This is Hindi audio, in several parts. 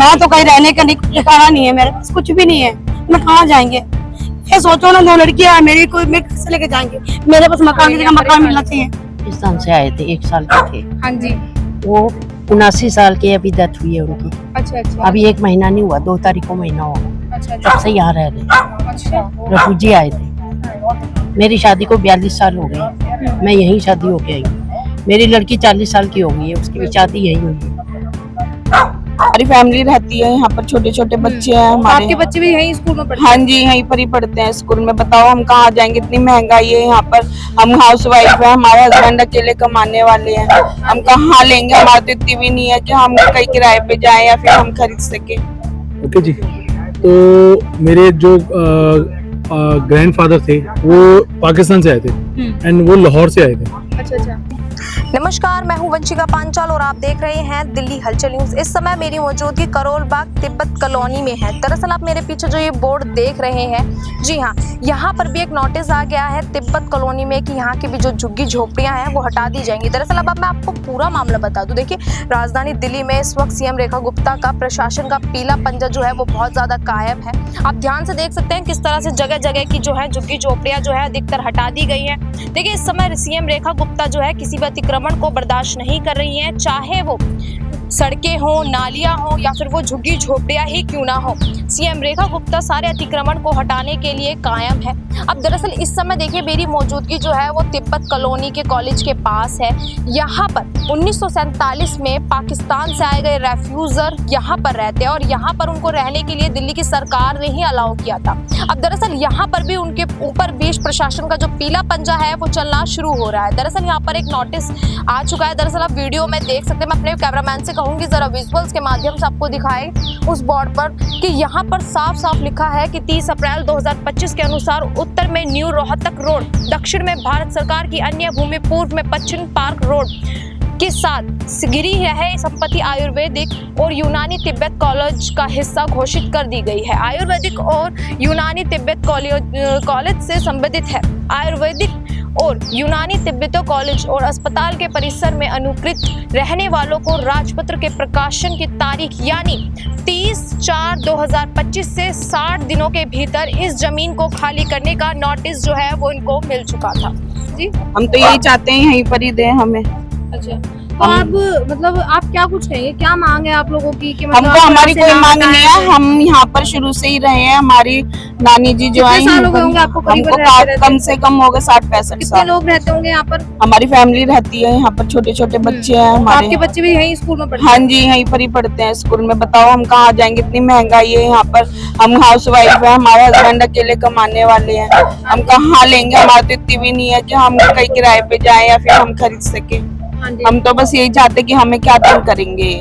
मैं तो कहीं रहने का ठिकाना नहीं है, मेरे पास कुछ भी नहीं है, मैं कहाँ जाएंगे? ये सोचो ना, 2 लड़कियां मेरी, कोई मैं कैसे लेके जाएंगे? मेरे पास मकान की जगह मकान मिलना चाहिए। पाकिस्तान से आए थे, 1 साल के थे। हाँ जी। वो 79 साल के, अभी डेथ हुई है उनकी। अच्छा अच्छा। अभी 1 महीना नहीं हुआ, 2 तारीख को महीना होगा। अच्छा तब से यहाँ रह रहे, अच्छा। रेफ्यूजी आए थे। मेरी शादी को 42 साल हो गए, मैं यहीं शादी होके आई हूँ। मेरी लड़की 40 साल की हो गई है, उसकी भी शादी यहीं हुई है। हमारी फैमिली रहती है यहाँ पर, छोटे छोटे बच्चे हैं हमारे। आपके बच्चे भी यहीं स्कूल में पढ़ते हैं? हाँ जी, यहीं पर ही पढ़ते हैं स्कूल में। बताओ हम कहाँ जाएंगे, इतनी महंगाई है यहाँ पर। हम हाउस वाइफ है, हमारे हस्बैंड अकेले कमाने वाले हैं, हम कहाँ लेंगे? हमारे तो इतनी भी नहीं है कि हम कहीं किराए पे जाएं या फिर हम खरीद सके। ओके जी। तो मेरे जो ग्रैंडफादर थे वो पाकिस्तान से आए थे एंड वो लाहौर से आए थे। अच्छा अच्छा। नमस्कार, मैं हूं वंशिका पांचाल और आप देख रहे हैं दिल्ली हलचल न्यूज। इस समय मेरी मौजूदगी करोल बाग तिब्बत कॉलोनी में है। दरअसल आप मेरे पीछे जो ये बोर्ड देख रहे हैं, जी हाँ, यहाँ पर भी एक नोटिस आ गया है तिब्बत कॉलोनी में कि यहाँ की भी जो झुग्गी झोपड़ियां हैं वो हटा दी जाएंगी। दरअसल अब मैं आपको पूरा मामला बता दूं। देखिए, राजधानी दिल्ली में इस वक्त सीएम रेखा गुप्ता का प्रशासन का पीला पंजा जो है वो बहुत ज्यादा कायम है। आप ध्यान से देख सकते हैं किस तरह से जगह जगह की जो है झुग्गी झोपड़ियां जो है अधिकतर हटा दी गई है। देखिए, इस समय सीएम रेखा गुप्ता जो है किसी भी अतिक्रमण को बर्दाश्त नहीं कर रही हैं, चाहे वो सड़कें हो, नालियां हो या फिर वो झुग्गी झोपड़ियां ही क्यों ना हो। सीएम रेखा गुप्ता सारे अतिक्रमण को हटाने के लिए कायम है। अब दरअसल इस समय देखिए मेरी मौजूदगी जो है वो तिब्बत कॉलोनी के कॉलेज के पास है। यहाँ पर 1947 में पाकिस्तान से आए गए रेफ्यूजर यहाँ पर रहते हैं और यहाँ पर उनको रहने के लिए दिल्ली की सरकार ने ही अलाउ किया था। अब दरअसल यहाँ पर भी उनके ऊपर बीच प्रशासन का जो पीला पंजा है वो चलना शुरू हो रहा है। दरअसल यहाँ पर एक नोटिस आ चुका है। दरअसल आप वीडियो में देख सकते हैं, मैं अपने कैमरामैन से कहूंगी जरा विजुअल्स के माध्यम से आपको दिखाएं उस बोर्ड पर कि यहाँ पर साफ साफ लिखा है कि 30 अप्रैल 2025 के अनुसार उत्तर में न्यू रोहतक रोड, दक्षिण में भारत सरकार की अन्य भूमि, पूर्व में पश्चिम पार्क रोड के साथ गिरी है संपत्ति आयुर्वेदिक और यूनानी तिब्बत कॉलेज का हिस्सा घोषित कर दी गई है। आयुर्वेदिक और यूनानी तिब्बत कॉलेज से संबंधित है। आयुर्वेदिक और यूनानी तिब्बत कॉलेज और अस्पताल के परिसर में अनुकृत रहने वालों को राजपत्र के प्रकाशन की तारीख यानी 30/4/2025 से 60 दिनों के भीतर इस जमीन को खाली करने का नोटिस जो है वो इनको मिल चुका था। जी, हम तो यही चाहते हैं यहीं पर ही दे हमें। अच्छा, तो आप मतलब आप क्या कुछ कहेंगे, क्या मांग है आप लोगों की? कि मतलब हमको हमारी कोई मांग नहीं है, हम यहाँ पर शुरू से ही रहे हैं। हमारी नानी जी जो है, आपको कम से कम हो गए 60-65 कितने साल। लोग रहते होंगे यहाँ पर? हमारी फैमिली रहती है यहाँ पर, छोटे छोटे बच्चे हैं हमारे। आपके बच्चे भी यहीं स्कूल में पढ़ते हैं? हाँ जी, यहीं पर ही पढ़ते हैं स्कूल में। बताओ हम कहाँ जाएंगे, इतनी महंगाई है यहाँ पर। हम हाउस वाइफ है, हमारे हस्बैंड अकेले कमाने वाले हैं, हम कहाँ लेंगे? हमारे तो इतनी भी नहीं है कि हम कहीं किराए पे जाएं या फिर हम खरीद सके। हम तो बस यही चाहते कि हमें क्या तंग करेंगे।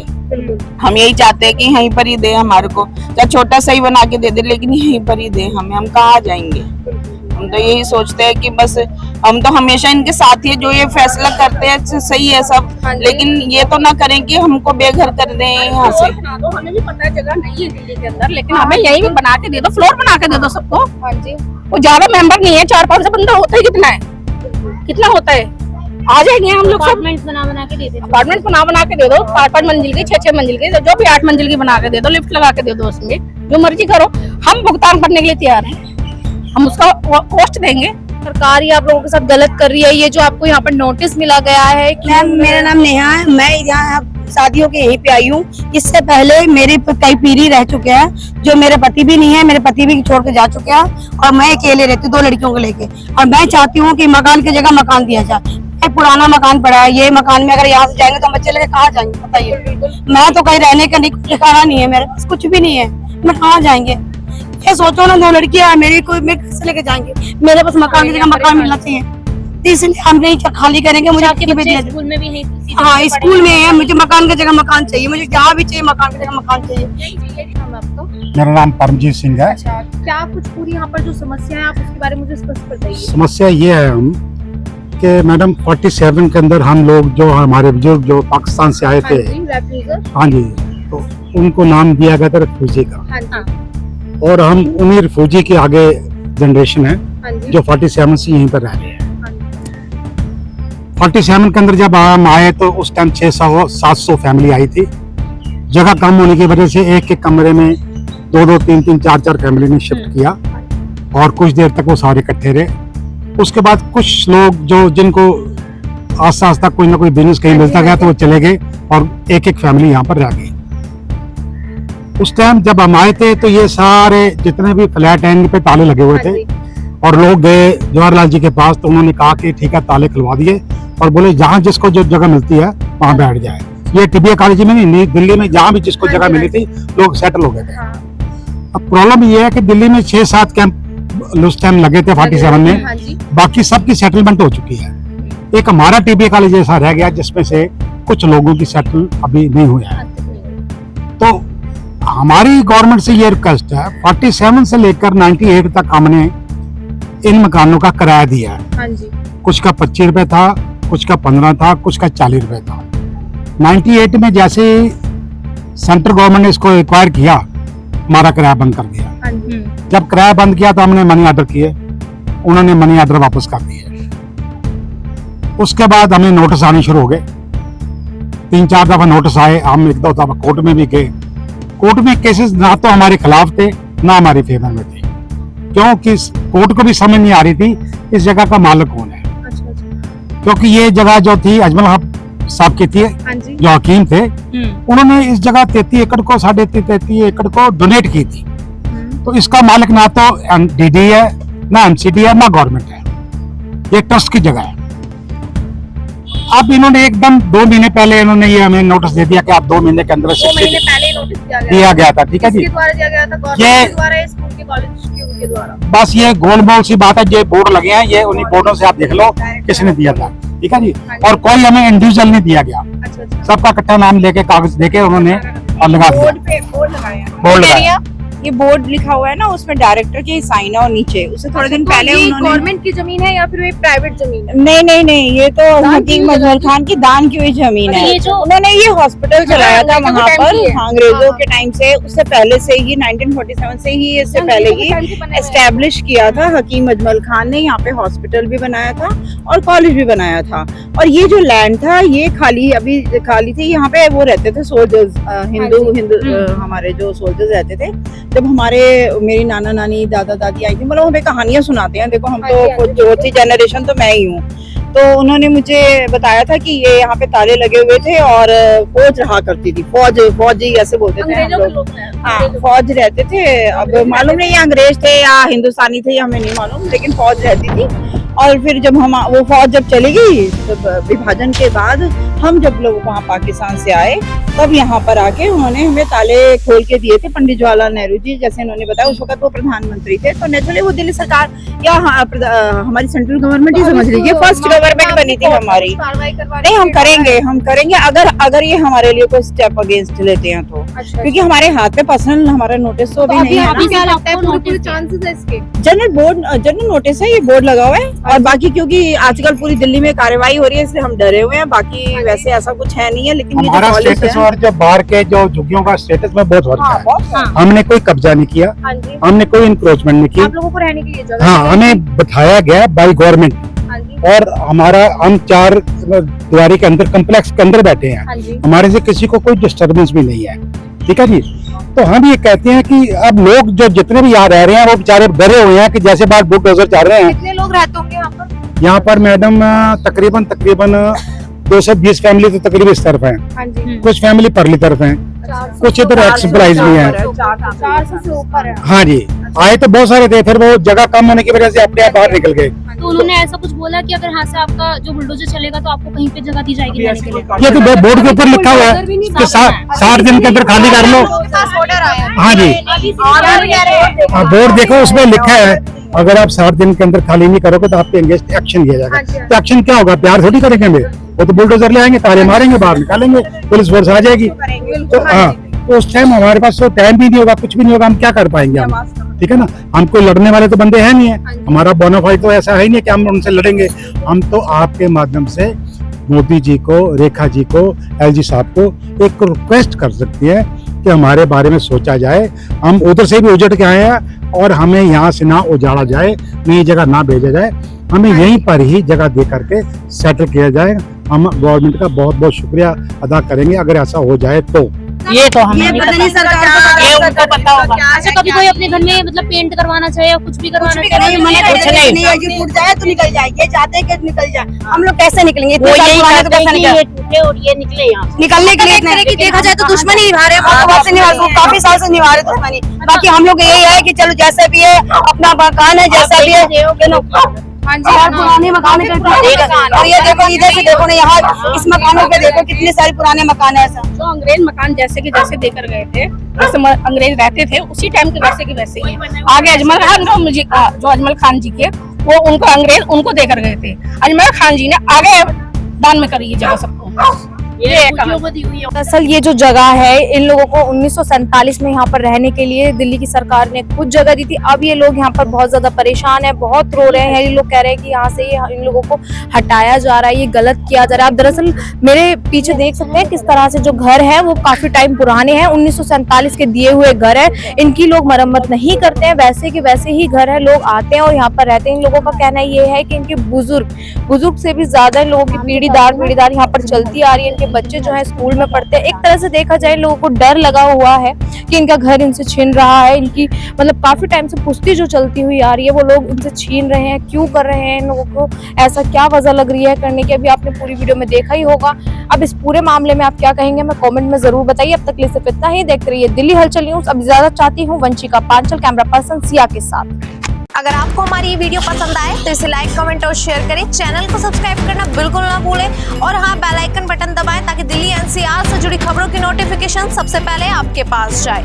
हम यही चाहते हैं कि यहीं पर ही दे हमारे को, चाहे छोटा सा ही बना के दे दे, लेकिन यहीं पर ही दे हमें। हम कहाँ जाएंगे? हम तो यही सोचते हैं कि बस हम तो हमेशा इनके साथ ही, जो ये फैसला करते हैं सही है सब, लेकिन ये तो ना करें कि हमको बेघर कर दें यहाँ से। हमें भी पता है जगह नहीं है दिल्ली के अंदर, लेकिन हमें यही भी बना के दे दो, फ्लोर बना के दे दो सबको। हाँ जी। वो ज्यादा मेंबर नहीं है, 4-5 बंदा होता है। कितना होता है? आ जाएंगे हम लोग सब। अपार्टमेंट बना के दे दो। अपार्टमेंट बना के दे दो, 5-5 मंजिल की, 6-6 मंजिल की, जो भी 8 मंजिल की बना के दे दो, लिफ्ट लगा के दे दो, उसमें जो मर्जी करो, हम भुगतान करने के लिए तैयार हैं। हम उसका कॉस्ट देंगे। सरकार ही आप लोगों के साथ गलत कर रही है। ये जो आपको यहाँ पर नोटिस मिला गया है कि मैम, मेरा नाम नेहा है, मैं यहाँ शादियों के यहीं पे आई हूँ। इससे पहले मेरे कई पीढ़ी रह चुके हैं, जो मेरे पति भी नहीं है, मेरे पति भी छोड़ के जा चुके हैं और मैं अकेले रहती हूँ 2 लड़कियों को लेके। और मैं चाहती हूँ कि मकान की जगह मकान दिया जाए। एक पुराना मकान पड़ा है, ये मकान में अगर यहाँ से जाएंगे तो हम बच्चे लेके कहाँ जाएंगे बताइए? मैं तो कहीं रहने का ठिकाना नहीं है, मेरे पास कुछ भी नहीं है, मैं कहाँ जाएंगे? ये सोचो ना, 2 लड़कियां मेरी, कोई मैं कैसे लेके जाएंगे? मेरे पास मकान की जगह मकान मिलना चाहिए, इसलिए हम नहीं खाली करेंगे। मुझे स्कूल में भी नहीं? हाँ, स्कूल में है, मुझे मकान की जगह मकान चाहिए, मुझे जहाँ भी चाहिए मकान की जगह मकान चाहिए। मेरा नाम परमजीत सिंह है। अच्छा, क्या कुछ पूरी यहाँ पर जो समस्या है आप उसके बारे में मुझे स्पष्ट बताइए। समस्या ये है कि मैडम 47 के अंदर हम लोग, जो हमारे बुजुर्ग जो पाकिस्तान से आए थे, हाँ जी, तो उनको नाम दिया गया था रेफ्यूजी का। और हम उन्हीं रेफ्यूजी के आगे जनरेशन है जो 47 से यहीं पर रह रहे हैं। 47 के अंदर जब हम आए तो उस टाइम 600-700 फैमिली आई थी, जगह कम होने की वजह से एक एक कमरे में 2-2, 3-3, 4-4 फैमिली ने शिफ्ट किया और कुछ देर तक वो सारे इकट्ठे रहे। उसके बाद कुछ लोग जो जिनको आस्ता आस्ता कोई ना कोई बिजनेस कहीं मिलता गया तो वो चले गए और एक एक फैमिली यहाँ पर रह गई। उस टाइम जब हम आए थे तो ये सारे जितने भी फ्लैट हैं इन पे ताले लगे हुए थे और लोग गए जवाहरलाल जी के पास तो उन्होंने कहा कि ठीक है ताले खुलवा दिए और बोले जहाँ जिसको जो जगह मिलती है वहाँ बैठ जाए। ये टिबिया कॉलेज में नहीं, दिल्ली में जहाँ भी जिसको जगह मिली थी लोग सेटल हो गए थे। अब प्रॉब्लम ये है कि दिल्ली में 6-7 कैंप उस टाइम लगे थे 47 में, बाकी सबकी सेटलमेंट हो चुकी है। एक हमारा टीबीए कॉलेज ऐसा रह गया जिसमें से कुछ लोगों की सेटल अभी नहीं हुआ है। तो हमारी गवर्नमेंट से ये रिक्वेस्ट है, 47 से लेकर 98 तक हमने इन मकानों का किराया दिया है। कुछ का 25 रुपए था, कुछ का 15 था, कुछ का 40 रुपए था। 98 में जैसे सेंट्रल गवर्नमेंट ने इसको एक्वायर किया, हमारा किराया बंद कर दिया। जब किराया बंद किया तो हमने मनी ऑर्डर किए, उन्होंने मनी ऑर्डर वापस कर दिए। उसके बाद हमें नोटिस आने शुरू हो गए, 3-4 दफा नोटिस आए। हम 1-2 दफा कोर्ट में भी गए। कोर्ट में केसेस ना तो हमारे खिलाफ थे ना हमारे फेवर में थे, क्योंकि कोर्ट को भी समझ नहीं आ रही थी इस जगह का मालिक कौन है। क्योंकि ये जगह जो थी अजमल हक साहब की थी, जो हकीम थे, उन्होंने इस जगह 33 एकड़ को 33.5 एकड़ को डोनेट की थी। तो इसका मालिक ना तो डीडी है, ना एमसीडी है, ना गवर्नमेंट है। ये ट्रस्ट की जगह है। अब इन्होंने एकदम 2 महीने पहले इन्होंने ये हमें नोटिस दे दिया कि आप 2 महीने के अंदर 2 महीने पहले नोटिस दिया गया था। ठीक है जी, किसके द्वारा दिया गया था? गवर्नमेंट के द्वारा, स्कूल के, कॉलेज के द्वारा? बस ये गोलमोल सी बात है। ये बोर्ड लगे हैं, ये उन्हीं बोर्डों से आप देख लो किसने दिया था। ठीक है जी, और कोई हमें इंडिविजुअल नहीं दिया गया, सबका इकट्ठा नाम लेके कागज देके उन्होंने और लगा दिया। बोर्ड लगाया, ये बोर्ड लिखा हुआ है ना, उसमें डायरेक्टर के साइन है और नीचे उससे थोड़े दिन पहले उन्होंने गवर्नमेंट की जमीन है या फिर ये प्राइवेट जमीन है? नहीं, ये तो हकीम अजमल खान की दान की हुई जमीन है। उन्होंने ये हॉस्पिटल चलाया था वहाँ पर अंग्रेजों के टाइम से, उससे पहले से ही 1947 से ही, इससे पहले ही एस्टेब्लिश किया था। हकीम अजमल खान ने यहाँ पे हॉस्पिटल भी बनाया था और कॉलेज भी बनाया था। और ये जो लैंड था ये अभी खाली थी। यहाँ पे वो रहते थे सोल्जर्स, हिंदू हमारे जो सोल्जर्स रहते थे। जब मेरी नाना नानी दादा दादी आई थी, मतलब हमें कहानियां सुनाते हैं। देखो हम तो चौथी जनरेशन तो मैं ही हूँ। तो उन्होंने मुझे बताया था कि ये यहाँ पे ताले लगे हुए थे और फौज रहा करती थी। फौजी ऐसे बोलते थे हम लोग। हाँ, फौज रहते थे। अब मालूम नहीं ये अंग्रेज थे या हिंदुस्तानी थे, हमें नहीं मालूम, लेकिन फौज रहती थी। और फिर जब वो फौज जब चली गई, तब विभाजन के बाद हम जब लोग वहाँ पाकिस्तान से आए, तब यहाँ पर आके उन्होंने हमें ताले खोल के दिए थे। पंडित जवाहरलाल नेहरू जी, जैसे इन्होंने बताया, उस वक्त वो प्रधानमंत्री थे। तो नेचुरली वो दिल्ली सरकार या हमारी सेंट्रल गवर्नमेंट ही समझ लीजिए, फर्स्ट गवर्नमेंट बनी थी हमारी। नहीं, हम करेंगे अगर ये हमारे लिए कोई स्टेप अगेंस्ट लेते हैं तो, क्योंकि हमारे हाथ में पर्सनल हमारा नोटिस तो अभी नहीं है ना। जनरल नोटिस है, ये बोर्ड लगा हुआ है। और बाकी क्योंकि आजकल पूरी दिल्ली में कार्रवाई हो रही है, इसलिए हम डरे हुए हैं। बाकी वैसे ऐसा कुछ है नहीं है, लेकिन हमारा स्टेटस और जो बाहर के जो झुग्गियों का स्टेटस में बहुत फर्क है। हमने कोई कब्जा नहीं किया, हमने कोई इंक्रोचमेंट नहीं की। आप लोगों को रहने के लिए जगह? हाँ, हमें बिठाया गया बाई गवर्नमेंट। और हम 4 दीवारी के अंदर, कम्प्लेक्स के अंदर बैठे हैं। हमारे से किसी को कोई डिस्टर्बेंस भी नहीं है। ठीक है जी, तो हम ये कहते हैं कि अब लोग जो जितने भी यहाँ रह रहे हैं वो बेचारे डरे हुए हैं कि जैसे बाहर बुलडोजर चल रहे हैं। कितने लोग रहते होंगे यहाँ पर? यहाँ पर मैडम तकरीबन 220 फैमिली तो तकरीबन इस तरफ है, कुछ फैमिली परली तरफ है, कुछ इधर एक्सप्लाइज भी है। 400 से ऊपर है। हाँ जी, आए तो बहुत सारे थे, फिर वो जगह कम होने की वजह से अपने आप बाहर निकल गए। तो उन्होंने ऐसा कुछ बोला कि अगर यहाँ से आपका जो बुलडोजर चलेगा तो आपको कहीं पे जगह दी जाएगी रहने के लिए? ये तो बोर्ड के ऊपर लिखा हुआ है कि 60 दिन के अंदर खाली कर लो। हाँ जी, बोर्ड देखो उसमें लिखा है, अगर आप 60 दिन के अंदर खाली नहीं करोगे तो आपके अगेंस्ट एक्शन लिया जाएगा। तो एक्शन क्या होगा? प्यार थोड़ी करेंगे हमें, वो तो बुलडोजर ले आएंगे, ताले मारेंगे, बाहर निकालेंगे, पुलिस फोर्स आ जाएगी। तो हाँ, तो उस टाइम हमारे पास तो टाइम भी नहीं होगा, कुछ भी नहीं होगा, हम क्या कर पाएंगे हम? ठीक है ना, हम कोई लड़ने वाले तो बंदे हैं नहीं है, हमारा बोनाफाइड तो ऐसा है ही नहीं कि हम उनसे लड़ेंगे। हम तो आपके माध्यम से मोदी जी को, रेखा जी को, एलजी साहब को एक रिक्वेस्ट कर सकती है कि हमारे बारे में सोचा जाए। हम उधर से भी उजड़ के आए हैं और हमें यहाँ से ना उजाड़ा जाए, नई जगह ना भेजा जाए, हमें यहीं पर ही जगह दे करके सेटल किया जाए। हम गवर्नमेंट का बहुत बहुत शुक्रिया अदा करेंगे अगर ऐसा हो जाए तो। ये तो हमें ये नहीं पता नहीं पता, सरकार ये उनको पता होगा। अच्छा, कभी कोई अपने घर में मतलब पेंट करवाना चाहे या कुछ भी करवाना नहीं, चाहे? मना कुछ करते नहीं। नहीं है कि टूट जाए तो निकल जाए, ये चाहते हैं कि निकल जाए। हम लोग कैसे निकलेंगे? वो इतने साल यही पुराने तो चाहते कैसे हैं कि निकले? ये टूटे और ये निकले यहाँ से। निकलने के लिए एक तरह की देखा जाए तो दुश्मनी निभा रहे हैं वो। बहुत से निभा रहे, काफी साल से निभा रहे दुश्मनी। बाकी हम लोग यही है कि चलो जैसे भी है अपना मकान है, जैसा भी है हाँ जी, और पुराने मकान है। और ये देखो इधर से देखो ना, यहाँ इस मकानों पे देखो कितने सारे पुराने मकान है। ऐसा जो अंग्रेज मकान जैसे के जैसे देकर गए थे, जैसे अंग्रेज रहते थे उसी टाइम के वैसे ही हैं। आगे अजमल खान जो अजमल खान जी के, वो उनको अंग्रेज उनको देकर गए थे। अजमल खान जी ने आगे दान में करी ये जगह सबको। ये फौजियों को दी हुई है। दरअसल ये जो जगह है, इन लोगों को 1947 में यहाँ पर रहने के लिए दिल्ली की सरकार ने कुछ जगह दी थी। अब ये लोग यहाँ पर बहुत ज्यादा परेशान है, बहुत रो रहे हैं। ये लोग कह रहे हैं कि यहाँ से इन लोगों को हटाया जा रहा है, ये गलत किया जा रहा है। आप दरअसल मेरे पीछे देख सकते हैं किस तरह से जो घर है वो काफी टाइम पुराने हैं, 1947 के दिए हुए घर है। इनकी लोग मरम्मत नहीं करते हैं, वैसे के वैसे ही घर है। लोग आते हैं और यहाँ पर रहते हैं। इन लोगों का कहना ये है कि इनके बुजुर्ग से भी ज्यादा इन लोगों की पीढ़ी दर यहाँ पर चलती आ रही है। इनके बच्चे जो है स्कूल में पढ़ते हैं। एक तरह से देखा जाए लोगों को डर लगा हुआ है कि इनका घर इनसे छीन रहा है। इनकी मतलब काफी टाइम से पुश्ती जो चलती हुई आ रही है, वो लोग इनसे छीन रहे हैं। क्यों कर रहे हैं इन लोगों को, ऐसा क्या वजह लग रही है करने की? अभी आपने पूरी वीडियो में देखा ही होगा। अब इस पूरे मामले में आप क्या कहेंगे, मैं कमेंट में जरूर बताइए। अब तक के लिए सिर्फ इतना ही। देखते रहिए दिल्ली हलचल न्यूज। अब ज्यादा चाहती हूँ वंशिका पांचल, कैमरा पर्सन सिया के साथ। अगर आपको हमारी ये वीडियो पसंद आए तो इसे लाइक, कमेंट और शेयर करें। चैनल को सब्सक्राइब करना बिल्कुल ना भूलें और हाँ, बेल आइकन बटन दबाएं ताकि दिल्ली एनसीआर से जुड़ी खबरों की नोटिफिकेशन सबसे पहले आपके पास जाए।